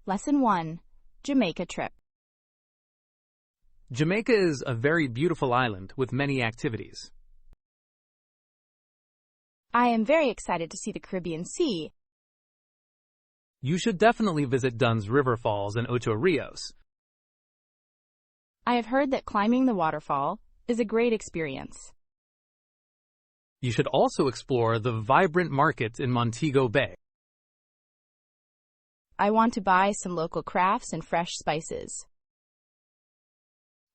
Lesson 1. Jamaica Trip. Jamaica is a very beautiful island with many activities. I am very excited to see the Caribbean Sea. You should definitely visit Dunn's River Falls and Ocho Rios. I have heard that climbing the waterfall is a great experience. You should also explore the vibrant markets in Montego Bay. I want to buy some local crafts and fresh spices.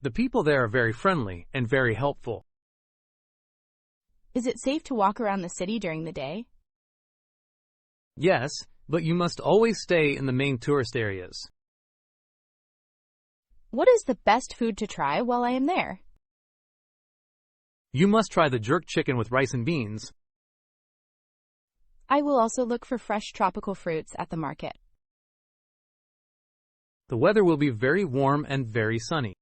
The people there are very friendly and very helpful. Is it safe to walk around the city during the day? Yes, but you must always stay in the main tourist areas. What is the best food to try while I am there? You must try the jerk chicken with rice and beans. I will also look for fresh tropical fruits at the market. The weather will be very warm and very sunny.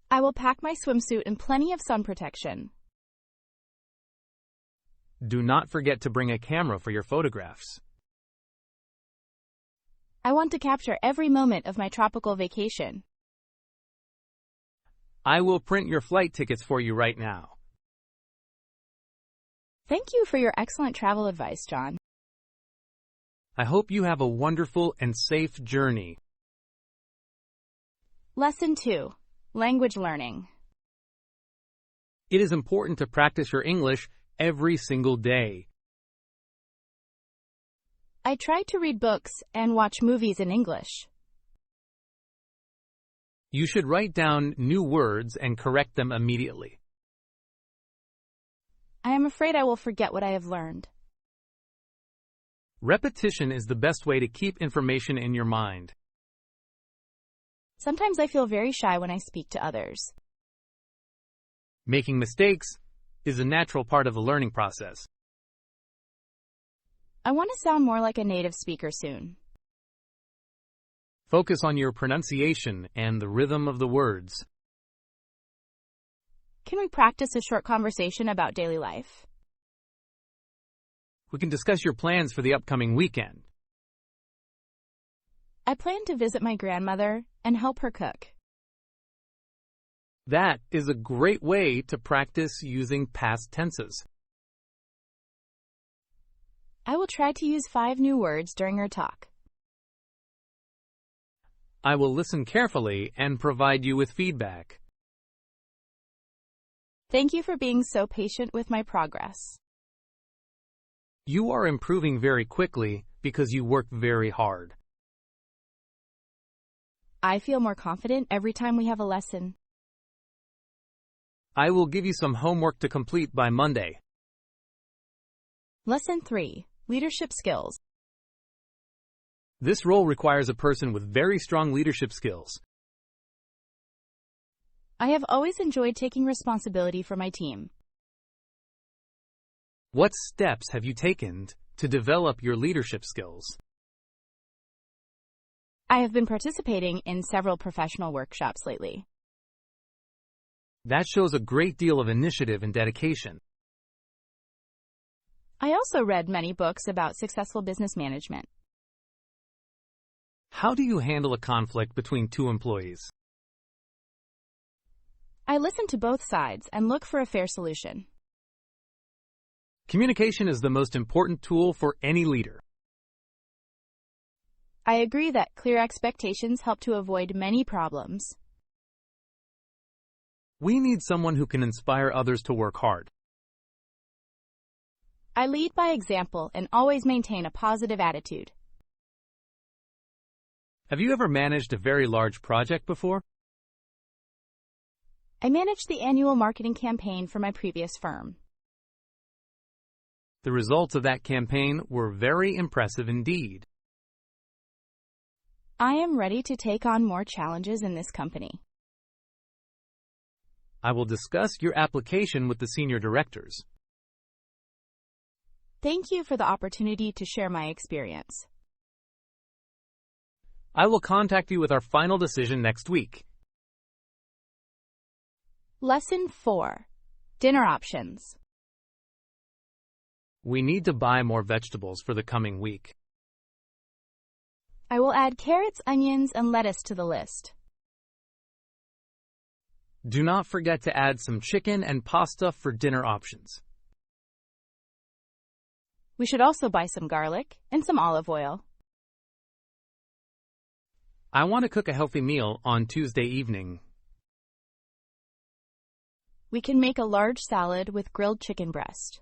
I will pack my swimsuit and plenty of sun protection. Do not forget to bring a camera for your photographs. I want to capture every moment of my tropical vacation. I will print your flight tickets for you right now. Thank you for your excellent travel advice, John. I hope you have a wonderful and safe journey. Lesson 2. Language learning. It is important to practice your English every single day. I try to read books and watch movies in English. You should write down new words and correct them immediately. I am afraid I will forget what I have learned. Repetition is the best way to keep information in your mind. Sometimes I feel very shy when I speak to others. Making mistakes is a natural part of the learning process. I want to sound more like a native speaker soon. Focus on your pronunciation and the rhythm of the words. Can we practice a short conversation about daily life? We can discuss your plans for the upcoming weekend. I plan to visit my grandmother and help her cook. That is a great way to practice using past tenses. I will try to use 5 new words during our talk. I will listen carefully and provide you with feedback. Thank you for being so patient with my progress. You are improving very quickly because you work very hard. I feel more confident every time we have a lesson. I will give you some homework to complete by Monday. Lesson 3. Leadership skills. This role requires a person with very strong leadership skills. I have always enjoyed taking responsibility for my team. What steps have you taken to develop your leadership skills? I have been participating in several professional workshops lately. That shows a great deal of initiative and dedication. I also read many books about successful business management. How do you handle a conflict between 2 employees? I listen to both sides and look for a fair solution. Communication is the most important tool for any leader. I agree that clear expectations help to avoid many problems. We need someone who can inspire others to work hard. I lead by example and always maintain a positive attitude. Have you ever managed a very large project before? I managed the annual marketing campaign for my previous firm. The results of that campaign were very impressive indeed. I am ready to take on more challenges in this company. I will discuss your application with the senior directors. Thank you for the opportunity to share my experience. I will contact you with our final decision next week. Lesson 4. Dinner options. We need to buy more vegetables for the coming week. I will add carrots, onions, and lettuce to the list. Do not forget to add some chicken and pasta for dinner options. We should also buy some garlic and some olive oil. I want to cook a healthy meal on Tuesday evening. We can make a large salad with grilled chicken breast.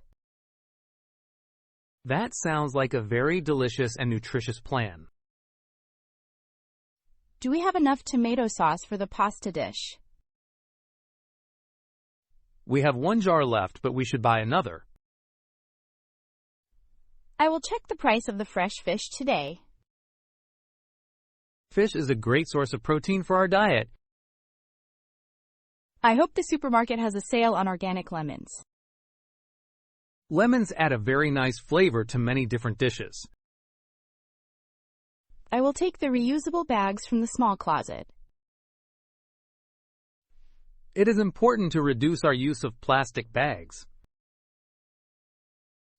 That sounds like a very delicious and nutritious plan. Do we have enough tomato sauce for the pasta dish? We have one jar left, but we should buy another. I will check the price of the fresh fish today. Fish is a great source of protein for our diet. I hope the supermarket has a sale on organic lemons. Lemons add a very nice flavor to many different dishes. I will take the reusable bags from the small closet. It is important to reduce our use of plastic bags.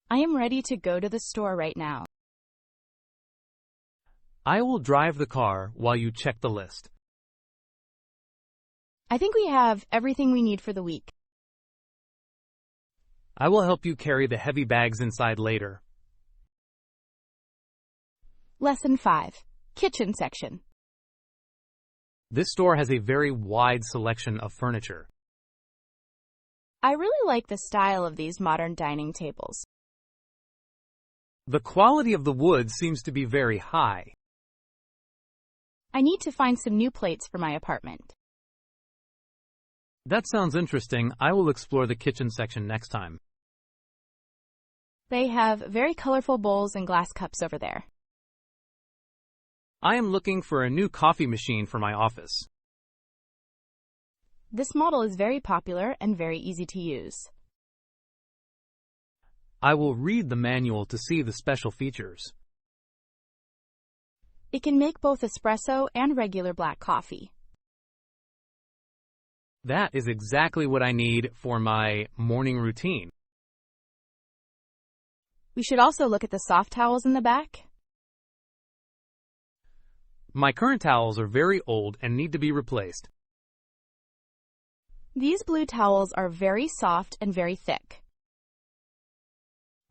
I am ready to go to the store right now. I will drive the car while you check the list. I think we have everything we need for the week. I will help you carry the heavy bags inside later. Lesson 5. Kitchen section. This store has a very wide selection of furniture. I really like the style of these modern dining tables. The quality of the wood seems to be very high. I need to find some new plates for my apartment. That sounds interesting. I will explore the kitchen section next time. They have very colorful bowls and glass cups over there. I am looking for a new coffee machine for my office. This model is very popular and very easy to use. I will read the manual to see the special features. It can make both espresso and regular black coffee. That is exactly what I need for my morning routine. We should also look at the soft towels in the back. My current towels are very old and need to be replaced. These blue towels are very soft and very thick.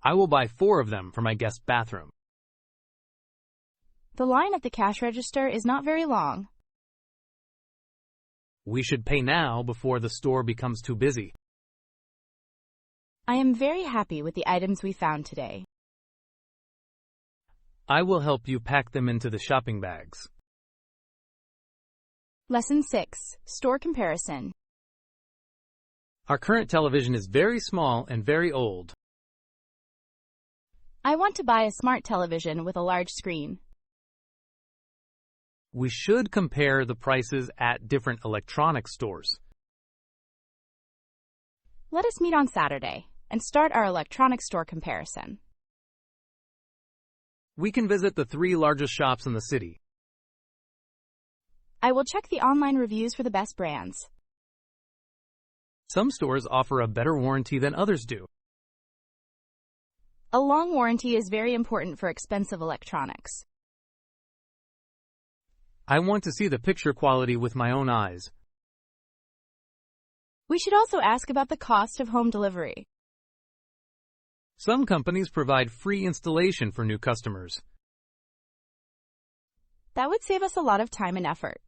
I will buy 4 of them for my guest bathroom. The line at the cash register is not very long. We should pay now before the store becomes too busy. I am very happy with the items we found today. I will help you pack them into the shopping bags. Lesson 6. Store comparison. Our current television is very small and very old. I want to buy a smart television with a large screen. We should compare the prices at different electronics stores. Let us meet on Saturday and start our electronics store comparison. We can visit the 3 largest shops in the city. I will check the online reviews for the best brands. Some stores offer a better warranty than others do. A long warranty is very important for expensive electronics. I want to see the picture quality with my own eyes. We should also ask about the cost of home delivery. Some companies provide free installation for new customers. That would save us a lot of time and effort.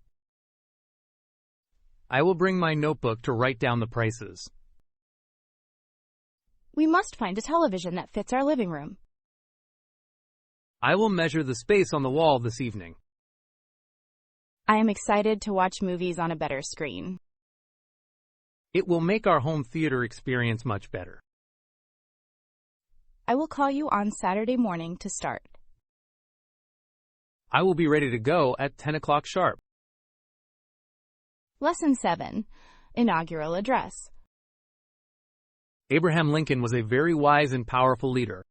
I will bring my notebook to write down the prices. We must find a television that fits our living room. I will measure the space on the wall this evening. I am excited to watch movies on a better screen. It will make our home theater experience much better. I will call you on Saturday morning to start. I will be ready to go at 10 o'clock sharp. Lesson 7. Inaugural Address. Abraham Lincoln was a very wise and powerful leader.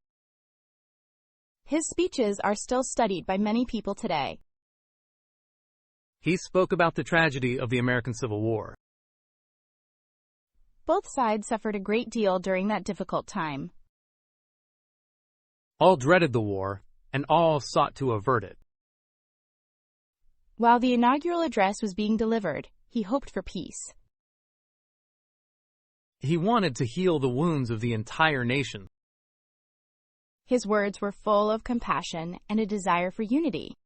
His speeches are still studied by many people today. He spoke about the tragedy of the American Civil War. Both sides suffered a great deal during that difficult time. All dreaded the war, and all sought to avert it. While the inaugural address was being delivered, he hoped for peace. He wanted to heal the wounds of the entire nation. His words were full of compassion and a desire for unity.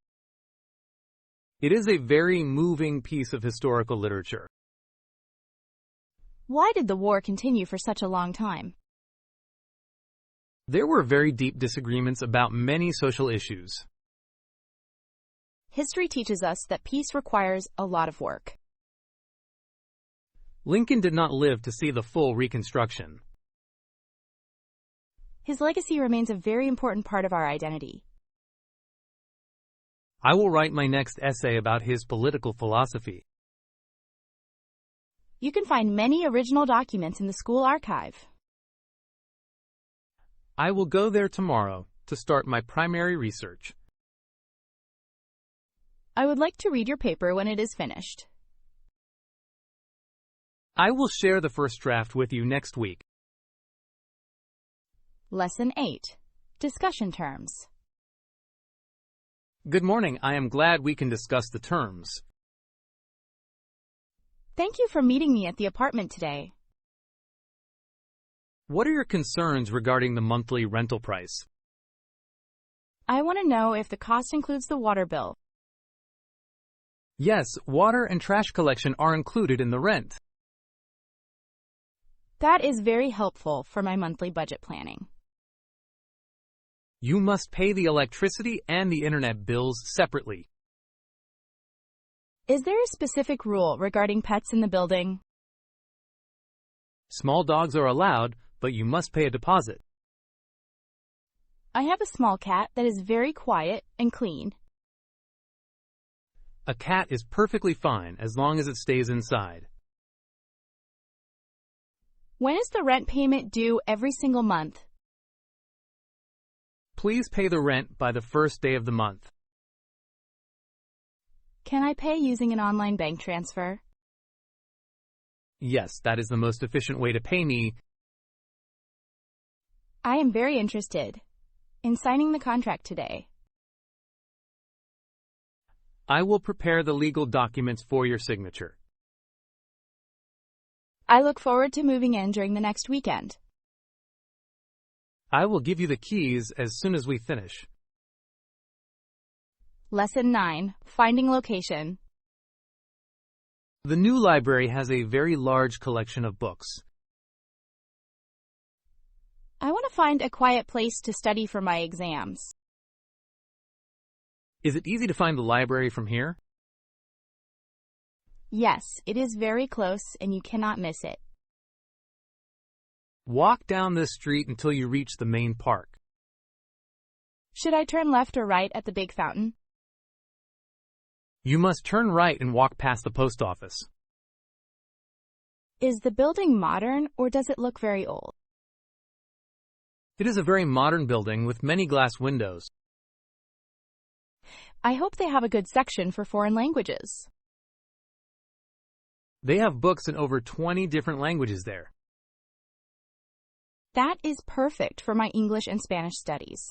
It is a very moving piece of historical literature. Why did the war continue for such a long time? There were very deep disagreements about many social issues. History teaches us that peace requires a lot of work. Lincoln did not live to see the full Reconstruction. His legacy remains a very important part of our identity. I will write my next essay about his political philosophy. You can find many original documents in the school archive. I will go there tomorrow to start my primary research. I would like to read your paper when it is finished. I will share the first draft with you next week. Lesson 8. Discussion terms. Good morning. I am glad we can discuss the terms. Thank you for meeting me at the apartment today. What are your concerns regarding the monthly rental price? I want to know if the cost includes the water bill. Yes, water and trash collection are included in the rent. That is very helpful for my monthly budget planning. You must pay the electricity and the internet bills separately. Is there a specific rule regarding pets in the building? Small dogs are allowed, but you must pay a deposit. I have a small cat that is very quiet and clean. A cat is perfectly fine as long as it stays inside. When is the rent payment due every single month? Please pay the rent by the first day of the month. Can I pay using an online bank transfer? Yes, that is the most efficient way to pay me. I am very interested in signing the contract today. I will prepare the legal documents for your signature. I look forward to moving in during the next weekend. I will give you the keys as soon as we finish. Lesson 9. Finding location. The new library has a very large collection of books. I want to find a quiet place to study for my exams. Is it easy to find the library from here? Yes, it is very close and you cannot miss it. Walk down this street until you reach the main park. Should I turn left or right at the big fountain? You must turn right and walk past the post office. Is the building modern or does it look very old? It is a very modern building with many glass windows. I hope they have a good section for foreign languages. They have books in over 20 different languages there. That is perfect for my English and Spanish studies.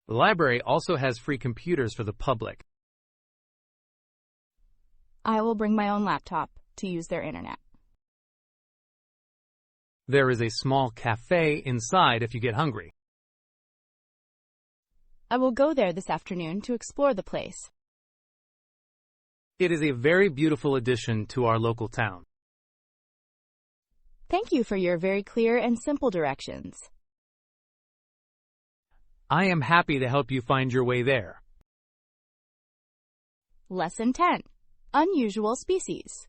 The library also has free computers for the public. I will bring my own laptop to use their internet. There is a small cafe inside if you get hungry. I will go there this afternoon to explore the place. It is a very beautiful addition to our local town. Thank you for your very clear and simple directions. I am happy to help you find your way there. Lesson 10. Unusual species.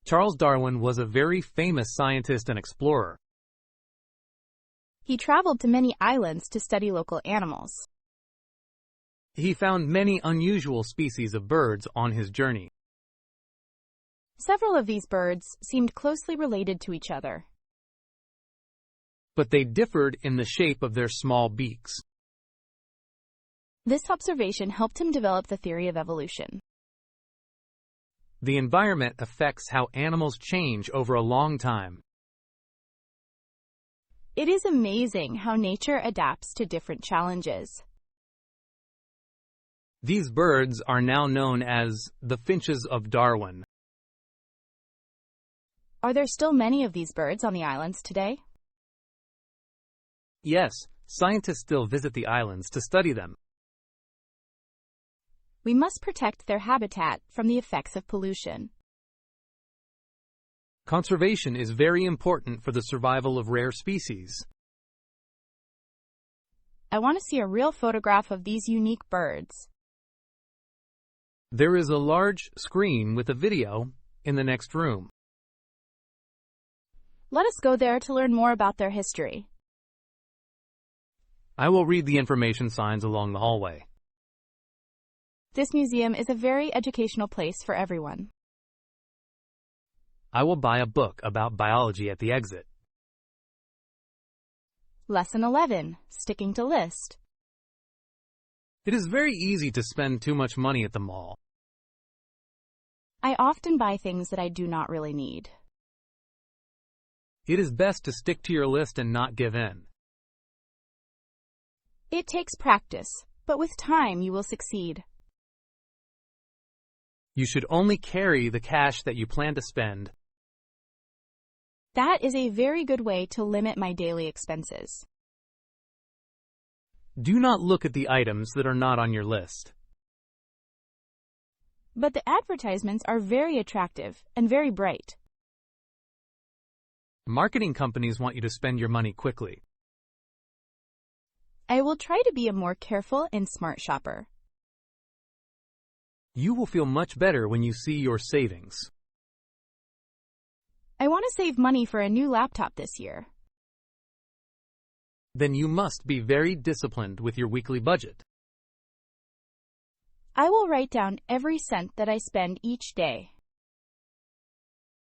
Charles Darwin was a very famous scientist and explorer. He traveled to many islands to study local animals. He found many unusual species of birds on his journey. Several of these birds seemed closely related to each other. But they differed in the shape of their small beaks. This observation helped him develop the theory of evolution. The environment affects how animals change over a long time. It is amazing how nature adapts to different challenges. These birds are now known as the finches of Darwin. Are there still many of these birds on the islands today? Yes, scientists still visit the islands to study them. We must protect their habitat from the effects of pollution. Conservation is very important for the survival of rare species. I want to see a real photograph of these unique birds. There is a large screen with a video in the next room. Let us go there to learn more about their history. I will read the information signs along the hallway. This museum is a very educational place for everyone. I will buy a book about biology at the exit. Lesson 11. Sticking to list. It is very easy to spend too much money at the mall. I often buy things that I do not really need. It is best to stick to your list and not give in. It takes practice, but with time you will succeed. You should only carry the cash that you plan to spend. That is a very good way to limit my daily expenses. Do not look at the items that are not on your list. But the advertisements are very attractive and very bright. Marketing companies want you to spend your money quickly. I will try to be a more careful and smart shopper. You will feel much better when you see your savings. I want to save money for a new laptop this year. Then you must be very disciplined with your weekly budget. I will write down every cent that I spend each day.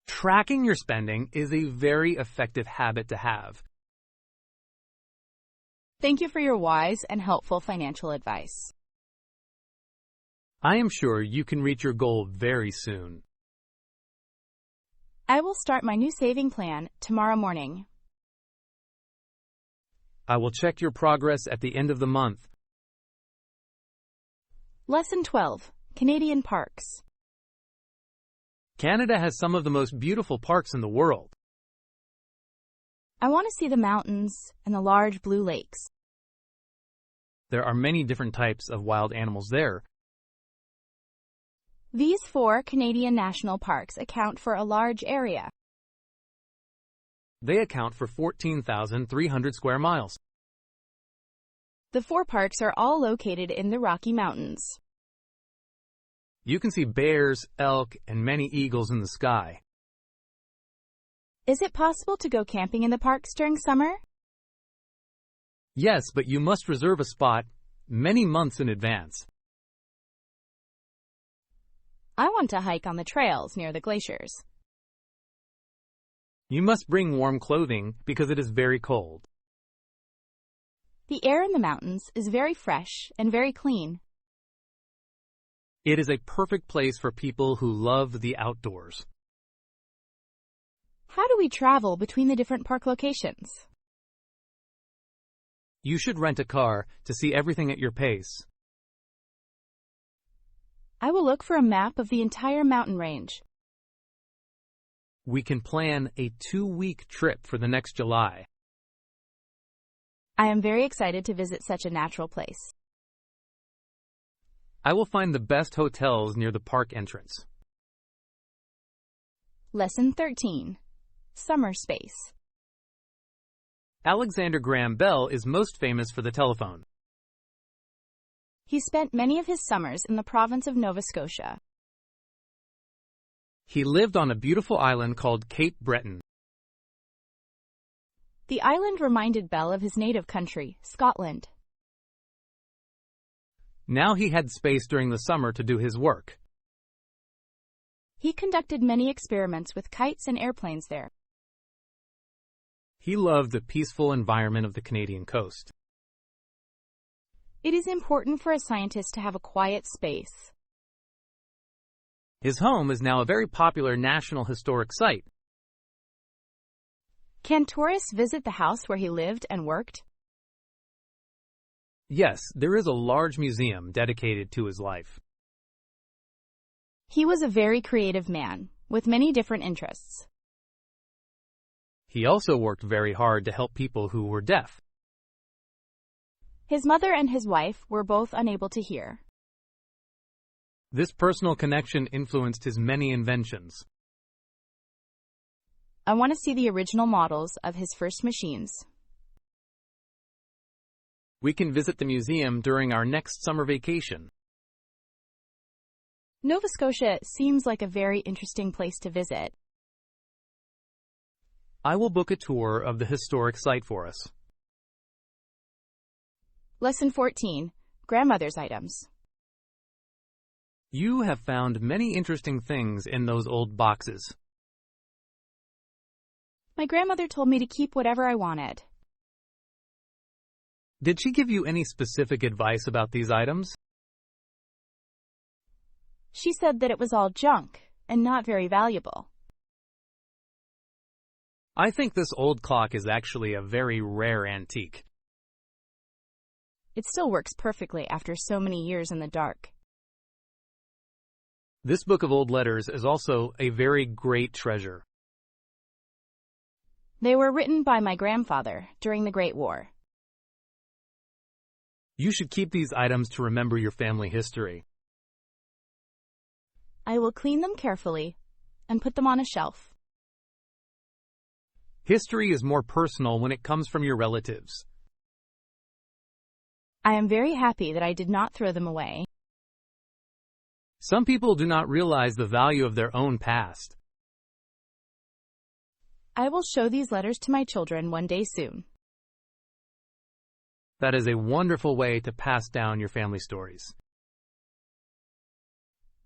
Tracking your spending is a very effective habit to have. Thank you for your wise and helpful financial advice. I am sure you can reach your goal very soon. I will start my new saving plan tomorrow morning. I will check your progress at the end of the month. Lesson 12. Canadian Parks. Canada has some of the most beautiful parks in the world. I want to see the mountains and the large blue lakes. There are many different types of wild animals there. These 4 Canadian national parks account for a large area. They account for 14,300 square miles. The 4 parks are all located in the Rocky Mountains. You can see bears, elk, and many eagles in the sky. Is it possible to go camping in the parks during summer? Yes, but you must reserve a spot many months in advance. I want to hike on the trails near the glaciers. You must bring warm clothing because it is very cold. The air in the mountains is very fresh and very clean. It is a perfect place for people who love the outdoors. How do we travel between the different park locations? You should rent a car to see everything at your pace. I will look for a map of the entire mountain range. We can plan a 2-week trip for the next July. I am very excited to visit such a natural place. I will find the best hotels near the park entrance. Lesson 13. Summer Space. Alexander Graham Bell is most famous for the telephone. He spent many of his summers in the province of Nova Scotia. He lived on a beautiful island called Cape Breton. The island reminded Bell of his native country, Scotland. Now he had space during the summer to do his work. He conducted many experiments with kites and airplanes there. He loved the peaceful environment of the Canadian coast. It is important for a scientist to have a quiet space. His home is now a very popular National Historic Site. Can tourists visit the house where he lived and worked? Yes, there is a large museum dedicated to his life. He was a very creative man, with many different interests. He also worked very hard to help people who were deaf. His mother and his wife were both unable to hear. This personal connection influenced his many inventions. I want to see the original models of his first machines. We can visit the museum during our next summer vacation. Nova Scotia seems like a very interesting place to visit. I will book a tour of the historic site for us. Lesson 14. Grandmother's items. You have found many interesting things in those old boxes. My grandmother told me to keep whatever I wanted. Did she give you any specific advice about these items? She said that it was all junk and not very valuable. I think this old clock is actually a very rare antique. It still works perfectly after so many years in the dark. This book of old letters is also a very great treasure. They were written by my grandfather during the Great War. You should keep these items to remember your family history. I will clean them carefully and put them on a shelf. History is more personal when it comes from your relatives. I am very happy that I did not throw them away. Some people do not realize the value of their own past. I will show these letters to my children one day soon. That is a wonderful way to pass down your family stories.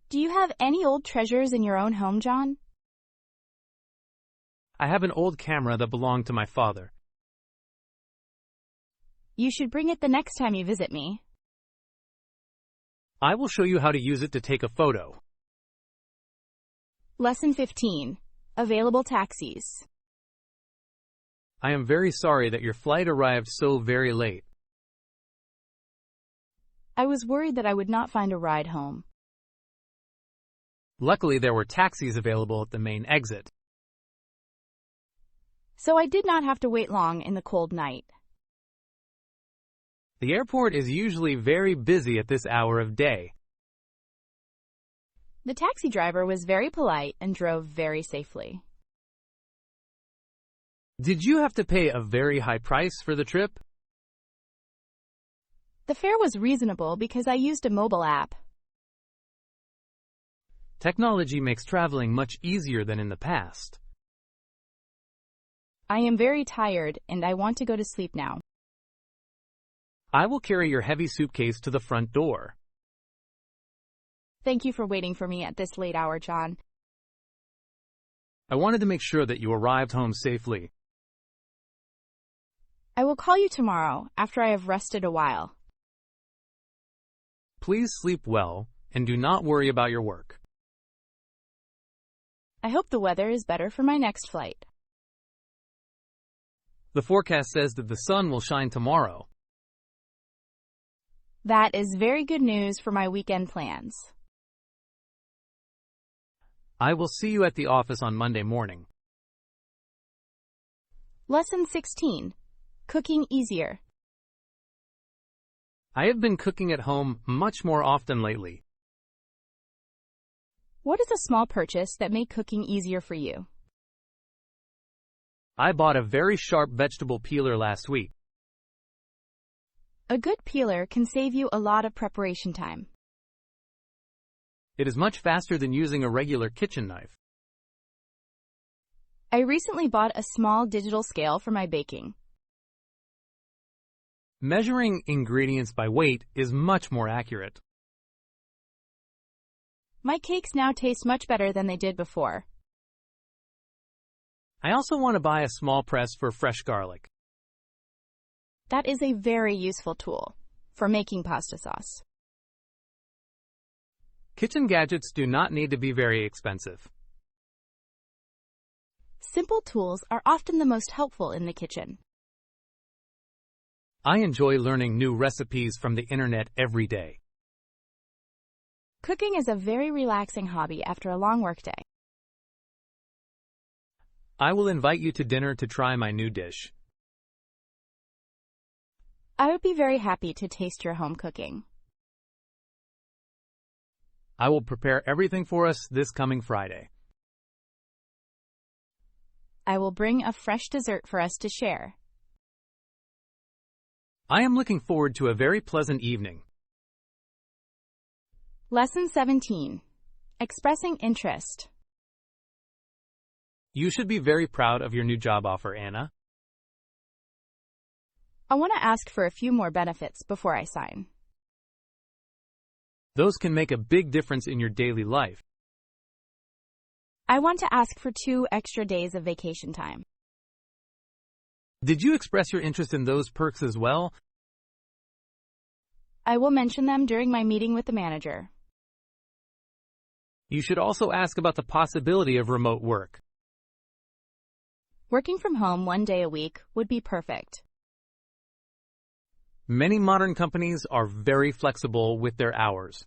Do you have any old treasures in your own home, John? I have an old camera that belonged to my father. You should bring it the next time you visit me. I will show you how to use it to take a photo. Lesson 15. Available taxis. I am very sorry that your flight arrived so very late. I was worried that I would not find a ride home. Luckily, there were taxis available at the main exit. So I did not have to wait long in the cold night. The airport is usually very busy at this hour of day. The taxi driver was very polite and drove very safely. Did you have to pay a very high price for the trip? The fare was reasonable because I used a mobile app. Technology makes traveling much easier than in the past. I am very tired and I want to go to sleep now. I will carry your heavy suitcase to the front door. Thank you for waiting for me at this late hour, John. I wanted to make sure that you arrived home safely. I will call you tomorrow after I have rested a while. Please sleep well and do not worry about your work. I hope the weather is better for my next flight. The forecast says that the sun will shine tomorrow. That is very good news for my weekend plans. I will see you at the office on Monday morning. Lesson 16. Cooking easier. I have been cooking at home much more often lately. What is a small purchase that made cooking easier for you? I bought a very sharp vegetable peeler last week. A good peeler can save you a lot of preparation time. It is much faster than using a regular kitchen knife. I recently bought a small digital scale for my baking. Measuring ingredients by weight is much more accurate. My cakes now taste much better than they did before. I also want to buy a small press for fresh garlic. That is a very useful tool for making pasta sauce. Kitchen gadgets do not need to be very expensive. Simple tools are often the most helpful in the kitchen. I enjoy learning new recipes from the internet every day. Cooking is a very relaxing hobby after a long workday. I will invite you to dinner to try my new dish. I would be very happy to taste your home cooking. I will prepare everything for us this coming Friday. I will bring a fresh dessert for us to share. I am looking forward to a very pleasant evening. Lesson 17. Expressing interest. You should be very proud of your new job offer, Anna. I want to ask for a few more benefits before I sign. Those can make a big difference in your daily life. I want to ask for 2 extra days of vacation time. Did you express your interest in those perks as well? I will mention them during my meeting with the manager. You should also ask about the possibility of remote work. Working from home 1 day a week would be perfect. Many modern companies are very flexible with their hours.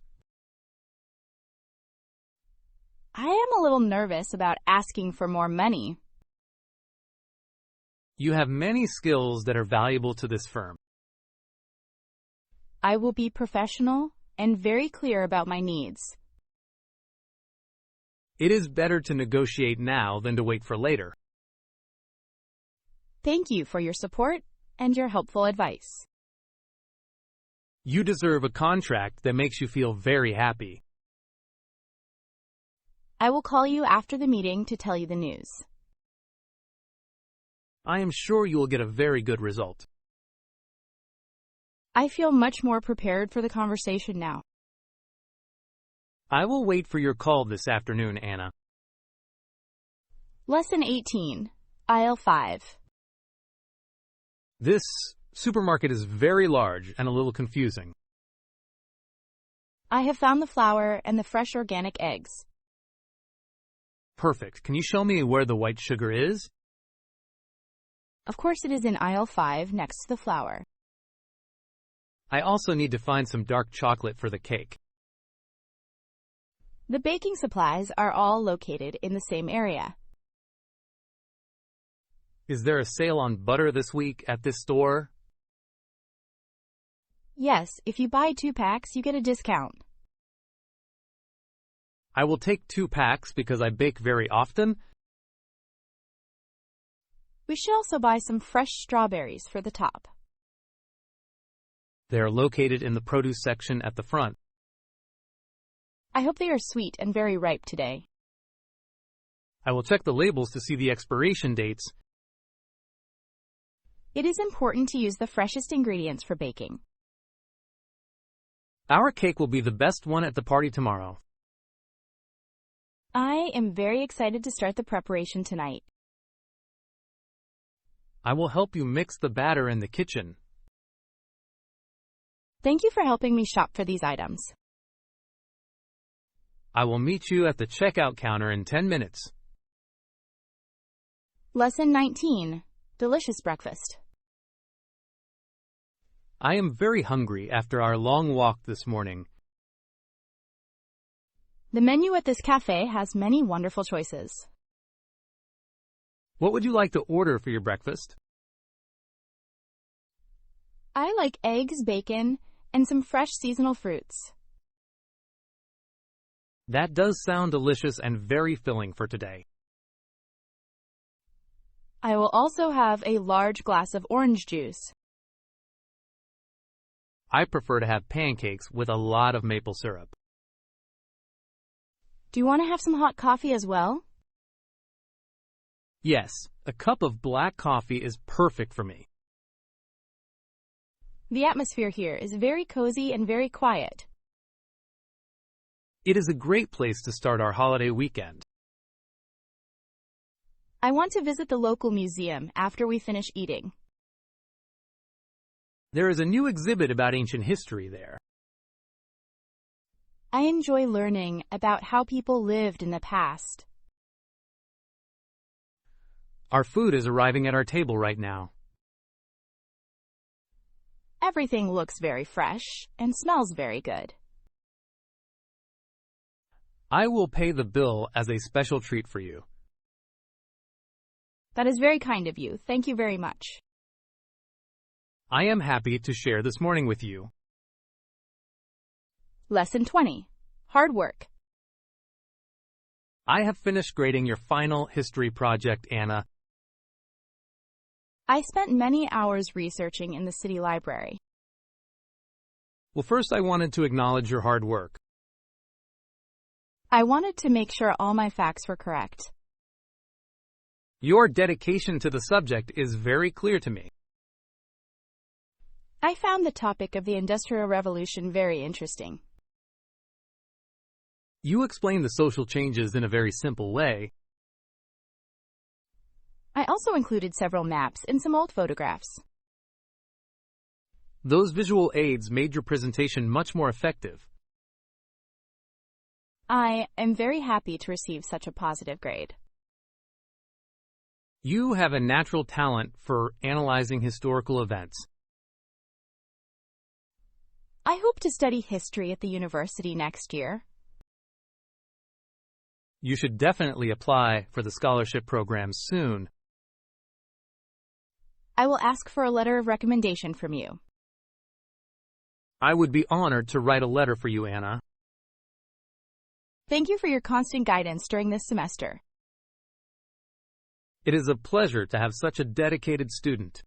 I am a little nervous about asking for more money. You have many skills that are valuable to this firm. I will be professional and very clear about my needs. It is better to negotiate now than to wait for later. Thank you for your support and your helpful advice. You deserve a contract that makes you feel very happy. I will call you after the meeting to tell you the news. I am sure you will get a very good result. I feel much more prepared for the conversation now. I will wait for your call this afternoon, Anna. Lesson 18, Aisle 5. This supermarket is very large and a little confusing. I have found the flour and the fresh organic eggs. Perfect. Can you show me where the white sugar is? Of course it is in aisle 5 next to the flour. I also need to find some dark chocolate for the cake. The baking supplies are all located in the same area. Is there a sale on butter this week at this store? Yes, if you buy 2 packs, you get a discount. I will take 2 packs because I bake very often. We should also buy some fresh strawberries for the top. They are located in the produce section at the front. I hope they are sweet and very ripe today. I will check the labels to see the expiration dates. It is important to use the freshest ingredients for baking. Our cake will be the best one at the party tomorrow. I am very excited to start the preparation tonight. I will help you mix the batter in the kitchen. Thank you for helping me shop for these items. I will meet you at the checkout counter in 10 minutes. Lesson 19. Delicious breakfast. I am very hungry after our long walk this morning. The menu at this cafe has many wonderful choices. What would you like to order for your breakfast? I like eggs, bacon, and some fresh seasonal fruits. That does sound delicious and very filling for today. I will also have a large glass of orange juice. I prefer to have pancakes with a lot of maple syrup. Do you want to have some hot coffee as well? Yes, a cup of black coffee is perfect for me. The atmosphere here is very cozy and very quiet. It is a great place to start our holiday weekend. I want to visit the local museum after we finish eating. There is a new exhibit about ancient history there. I enjoy learning about how people lived in the past. Our food is arriving at our table right now. Everything looks very fresh and smells very good. I will pay the bill as a special treat for you. That is very kind of you. Thank you very much. I am happy to share this morning with you. Lesson 20. Hard work. I have finished grading your final history project, Anna. I spent many hours researching in the city library. Well, first I wanted to acknowledge your hard work. I wanted to make sure all my facts were correct. Your dedication to the subject is very clear to me. I found the topic of the Industrial Revolution very interesting. You explained the social changes in a very simple way. I also included several maps and some old photographs. Those visual aids made your presentation much more effective. I am very happy to receive such a positive grade. You have a natural talent for analyzing historical events. I hope to study history at the university next year. You should definitely apply for the scholarship program soon. I will ask for a letter of recommendation from you. I would be honored to write a letter for you, Anna. Thank you for your constant guidance during this semester. It is a pleasure to have such a dedicated student.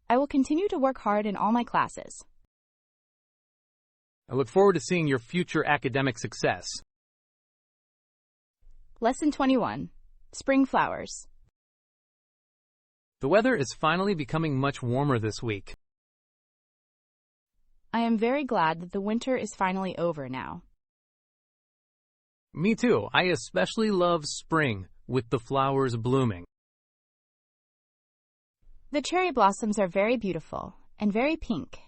I will continue to work hard in all my classes. I look forward to seeing your future academic success. Lesson 21. Spring flowers. The weather is finally becoming much warmer this week. I am very glad that the winter is finally over now. Me too. I especially love spring, with the flowers blooming. The cherry blossoms are very beautiful and very pink.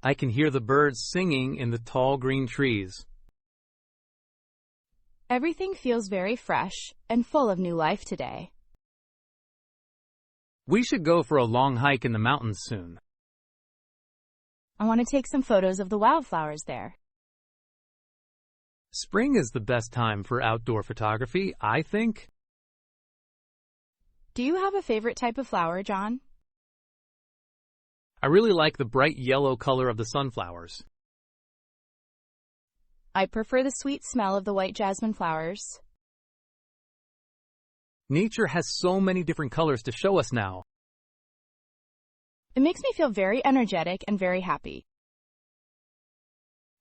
I can hear the birds singing in the tall green trees. Everything feels very fresh and full of new life today. We should go for a long hike in the mountains soon. I want to take some photos of the wildflowers there. Spring is the best time for outdoor photography, I think. Do you have a favorite type of flower, John? I really like the bright yellow color of the sunflowers. I prefer the sweet smell of the white jasmine flowers. Nature has so many different colors to show us now. It makes me feel very energetic and very happy.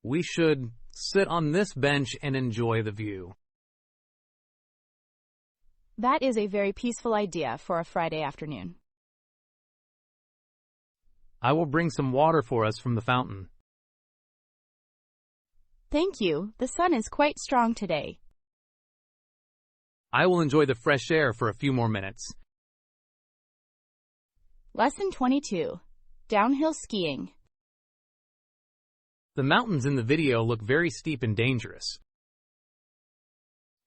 We should sit on this bench and enjoy the view. That is a very peaceful idea for a Friday afternoon. I will bring some water for us from the fountain. Thank you. The sun is quite strong today. I will enjoy the fresh air for a few more minutes. Lesson 22. Downhill skiing. The mountains in the video look very steep and dangerous.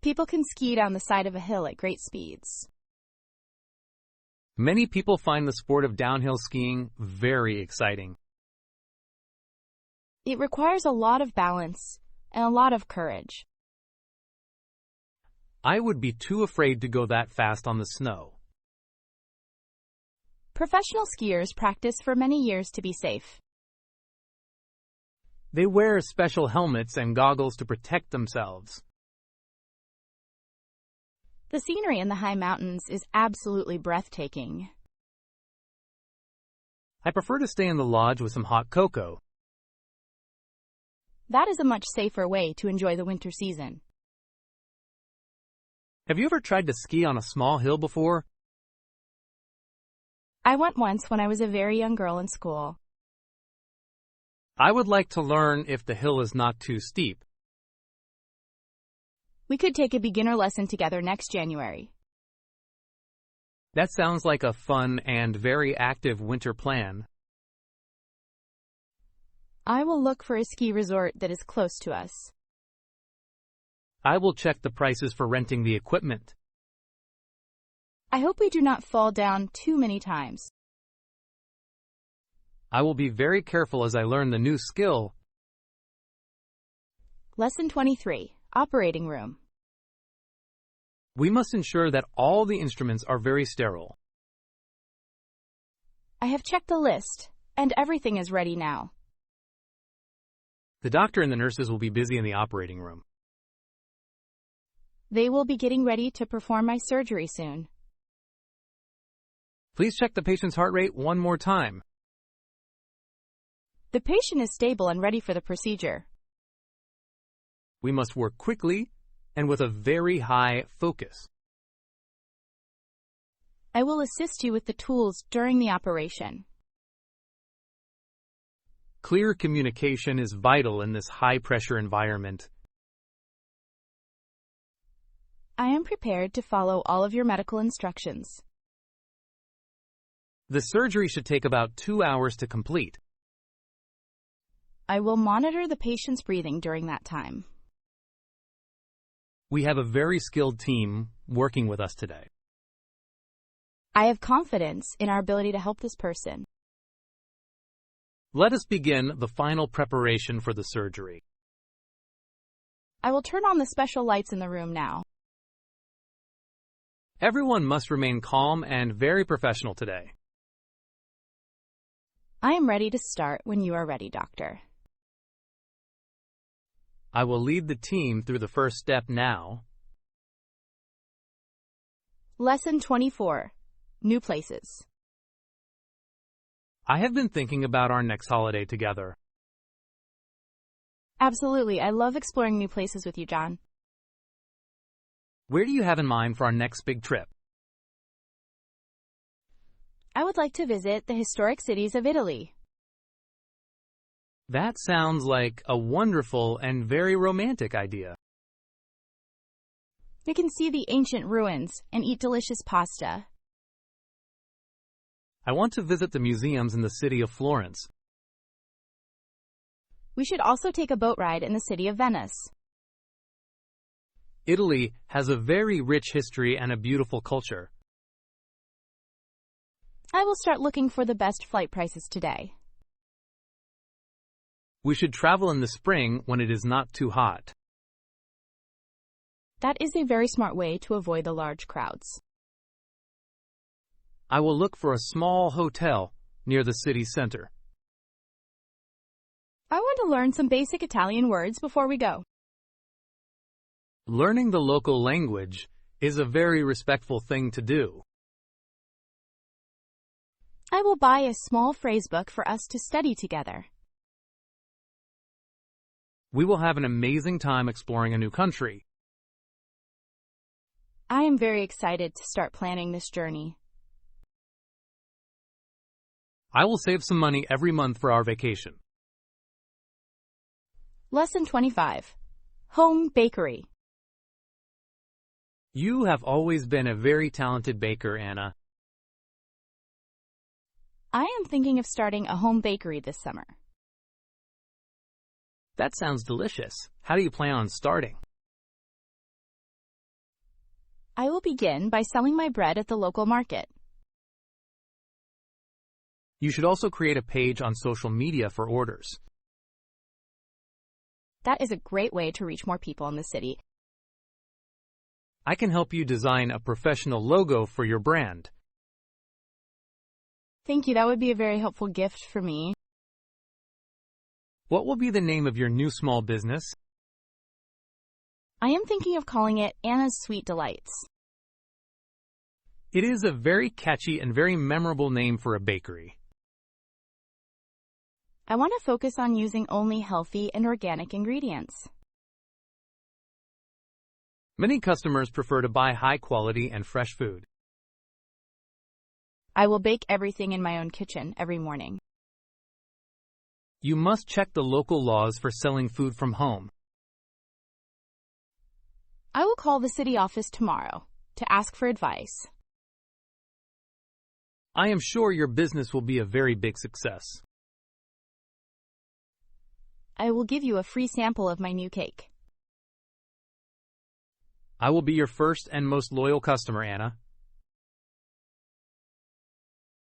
People can ski down the side of a hill at great speeds. Many people find the sport of downhill skiing very exciting. It requires a lot of balance and a lot of courage. I would be too afraid to go that fast on the snow. Professional skiers practice for many years to be safe. They wear special helmets and goggles to protect themselves. The scenery in the high mountains is absolutely breathtaking. I prefer to stay in the lodge with some hot cocoa. That is a much safer way to enjoy the winter season. Have you ever tried to ski on a small hill before? I went once when I was a very young girl in school. I would like to learn if the hill is not too steep. We could take a beginner lesson together next January. That sounds like a fun and very active winter plan. I will look for a ski resort that is close to us. I will check the prices for renting the equipment. I hope we do not fall down too many times. I will be very careful as I learn the new skill. Lesson 23, Operating Room. We must ensure that all the instruments are very sterile. I have checked the list, and everything is ready now. The doctor and the nurses will be busy in the operating room. They will be getting ready to perform my surgery soon. Please check the patient's heart rate one more time. The patient is stable and ready for the procedure. We must work quickly and with a very high focus. I will assist you with the tools during the operation. Clear communication is vital in this high-pressure environment. I am prepared to follow all of your medical instructions. The surgery should take about 2 hours to complete. I will monitor the patient's breathing during that time. We have a very skilled team working with us today. I have confidence in our ability to help this person. Let us begin the final preparation for the surgery. I will turn on the special lights in the room now. Everyone must remain calm and very professional today. I am ready to start when you are ready, doctor. I will lead the team through the first step now. Lesson 24, New Places. I have been thinking about our next holiday together. Absolutely, I love exploring new places with you, John. Where do you have in mind for our next big trip? I would like to visit the historic cities of Italy. That sounds like a wonderful and very romantic idea. We can see the ancient ruins and eat delicious pasta. I want to visit the museums in the city of Florence. We should also take a boat ride in the city of Venice. Italy has a very rich history and a beautiful culture. I will start looking for the best flight prices today. We should travel in the spring when it is not too hot. That is a very smart way to avoid the large crowds. I will look for a small hotel near the city center. I want to learn some basic Italian words before we go. Learning the local language is a very respectful thing to do. I will buy a small phrase book for us to study together. We will have an amazing time exploring a new country. I am very excited to start planning this journey. I will save some money every month for our vacation. Lesson 25, Home Bakery. You have always been a very talented baker, Anna. I am thinking of starting a home bakery this summer. That sounds delicious. How do you plan on starting? I will begin by selling my bread at the local market. You should also create a page on social media for orders. That is a great way to reach more people in the city. I can help you design a professional logo for your brand. Thank you, that would be a very helpful gift for me. What will be the name of your new small business? I am thinking of calling it Anna's Sweet Delights. It is a very catchy and very memorable name for a bakery. I want to focus on using only healthy and organic ingredients. Many customers prefer to buy high quality and fresh food. I will bake everything in my own kitchen every morning. You must check the local laws for selling food from home. I will call the city office tomorrow to ask for advice. I am sure your business will be a very big success. I will give you a free sample of my new cake. I will be your first and most loyal customer, Anna.